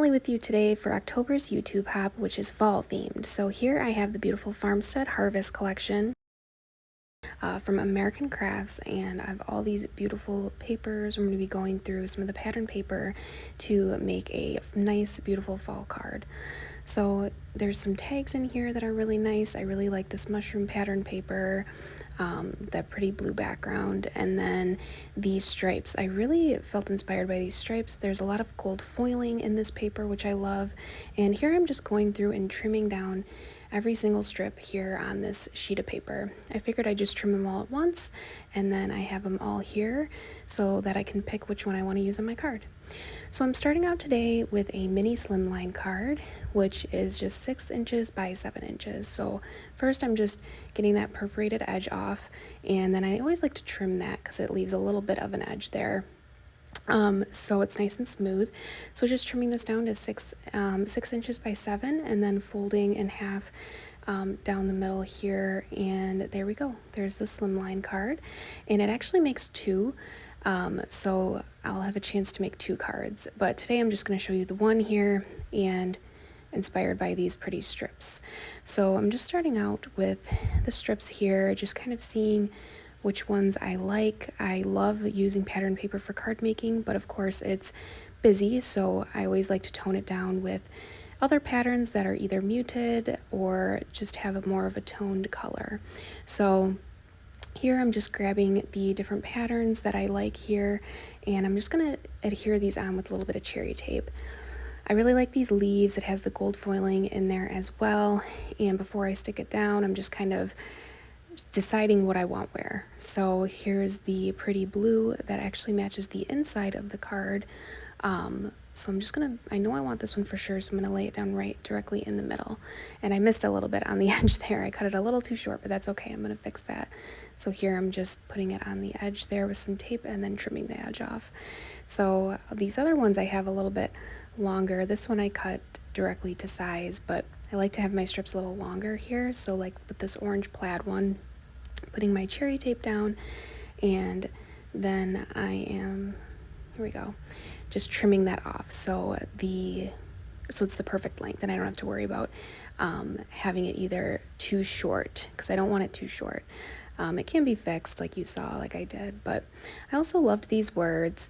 Emily with you today for October's YouTube Hop, which is fall themed. So here I have the beautiful Farmstead Harvest collection from American Crafts, and I have all these beautiful papers. I'm going to be going through some of the pattern paper to make a nice, beautiful fall card. So there's some tags in here that are really nice. I really like this mushroom pattern paper, that pretty blue background, and then these stripes. I really felt inspired by these stripes. There's a lot of gold foiling in this paper, which I love, and here I'm just going through and trimming down every single strip here on this sheet of paper. I figured I'd just trim them all at once, and then I have them all here so that I can pick which one I want to use on my card. So I'm starting out today with a mini slimline card, which is just 6 inches by 7 inches. So first I'm just getting that perforated edge off, and then I always like to trim that because it leaves a little bit of an edge there. So it's nice and smooth. So just trimming this down to 6 inches by 7, and then folding in half down the middle here, and there we go. There's the slimline card, and it actually makes two. So I'll have a chance to make 2 cards, but today I'm just going to show you the one here and inspired by these pretty strips. So I'm just starting out with the strips here, just kind of seeing which ones I like. I love using pattern paper for card making, but of course it's busy, so I always like to tone it down with other patterns that are either muted or just have a more of a toned color. So here I'm just grabbing the different patterns that I like here, and I'm just going to adhere these on with a little bit of cherry tape. I really like these leaves. It has the gold foiling in there as well, and before I stick it down, I'm just kind of deciding what I want where. So here's the pretty blue that actually matches the inside of the card. So I'm just gonna, I know I want this one for sure, so I'm gonna lay it down right directly in the middle. And I missed a little bit on the edge there. I cut it a little too short, but that's okay. I'm gonna fix that. So here I'm just putting it on the edge there with some tape and then trimming the edge off. So these other ones I have a little bit longer. This one I cut directly to size, but I like to have my strips a little longer here. So like with this orange plaid one, putting my cherry tape down, and then I am, here we go, just trimming that off so it's the perfect length, and I don't have to worry about having it either too short, because I don't want it too short. It can be fixed like you saw, like I did, but I also loved these words,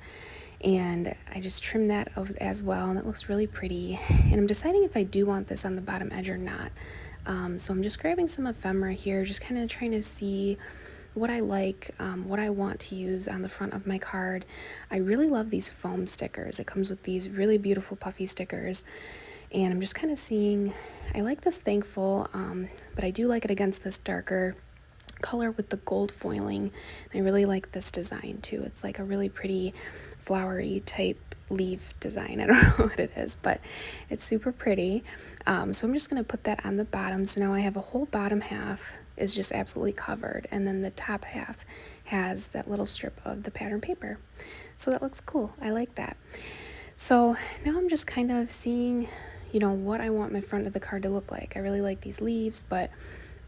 and I just trimmed that as well, and it looks really pretty. And I'm deciding if I do want this on the bottom edge or not. So I'm just grabbing some ephemera here, just kind of trying to see what I like, what I want to use on the front of my card. I really love these foam stickers. It comes with these really beautiful puffy stickers, and I'm just kind of seeing, I like this thankful, but I do like it against this darker color with the gold foiling. I really like this design too. It's like a really pretty flowery type leaf design. I don't know what it is, but it's super pretty. So I'm just going to put that on the bottom. So now I have a whole bottom half is just absolutely covered, and then the top half has that little strip of the pattern paper. So that looks cool. I like that. So now I'm just kind of seeing, what I want my front of the card to look like. I really like these leaves, but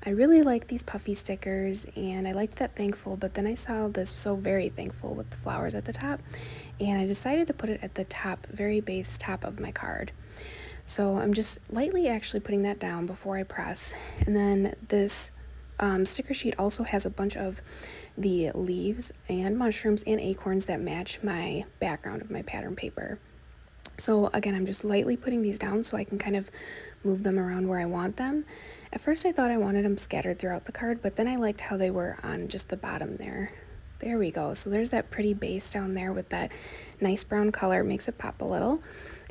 I really like these puffy stickers, and I liked that thankful, but then I saw this so very thankful with the flowers at the top, and I decided to put it at the top, very base top of my card. So I'm just lightly actually putting that down before I press, and then this sticker sheet also has a bunch of the leaves and mushrooms and acorns that match my background of my pattern paper. So again, I'm just lightly putting these down so I can kind of move them around where I want them. At first I thought I wanted them scattered throughout the card, but then I liked how they were on just the bottom there. There we go. So there's that pretty base down there with that nice brown color. It makes it pop a little.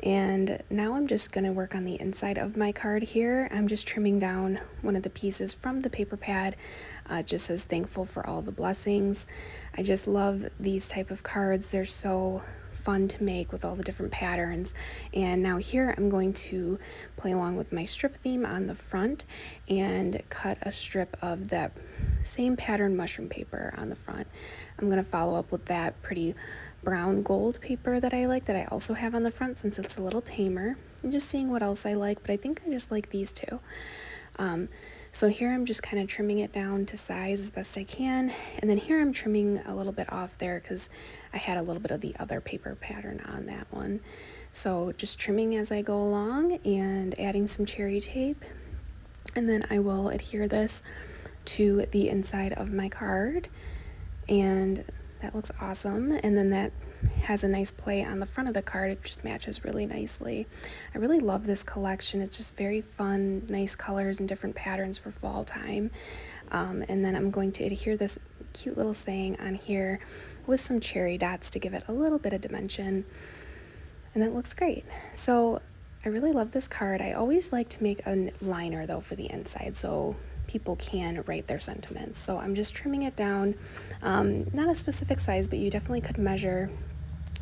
And now I'm just going to work on the inside of my card here. I'm just trimming down one of the pieces from the paper pad. It just says thankful for all the blessings. I just love these type of cards. They're so fun to make with all the different patterns. And now here I'm going to play along with my strip theme on the front and cut a strip of that same pattern mushroom paper on the front. I'm going to follow up with that pretty brown gold paper that I like, that I also have on the front since it's a little tamer, and just seeing what else I like, but I think I just like these two. So here I'm just kind of trimming it down to size as best I can. And then here I'm trimming a little bit off there because I had a little bit of the other paper pattern on that one. So just trimming as I go along and adding some cherry tape. And then I will adhere this to the inside of my card. And that looks awesome. And then that has a nice play on the front of the card. It just matches really nicely. I really love this collection. It's just very fun, nice colors and different patterns for fall time. And then I'm going to adhere this cute little saying on here with some cherry dots to give it a little bit of dimension. And that looks great. So I really love this card. I always like to make a liner though for the inside, so people can write their sentiments. So I'm just trimming it down, not a specific size, but you definitely could measure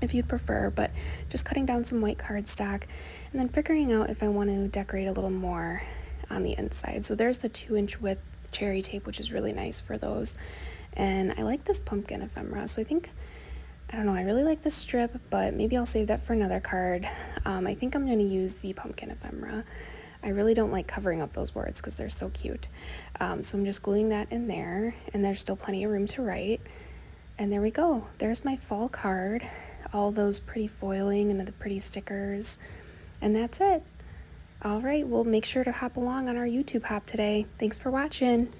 if you'd prefer, but just cutting down some white cardstock and then figuring out if I want to decorate a little more on the inside. So there's the 2-inch width cherry tape, which is really nice for those. And I like this pumpkin ephemera, so I don't know, I really like this strip, but maybe I'll save that for another card. I think I'm going to use the pumpkin ephemera. I really don't like covering up those words because they're so cute. So I'm just gluing that in there, and there's still plenty of room to write. And there we go. There's my fall card. All those pretty foiling and the pretty stickers. And that's it. All right, well, make sure to hop along on our YouTube hop today. Thanks for watching.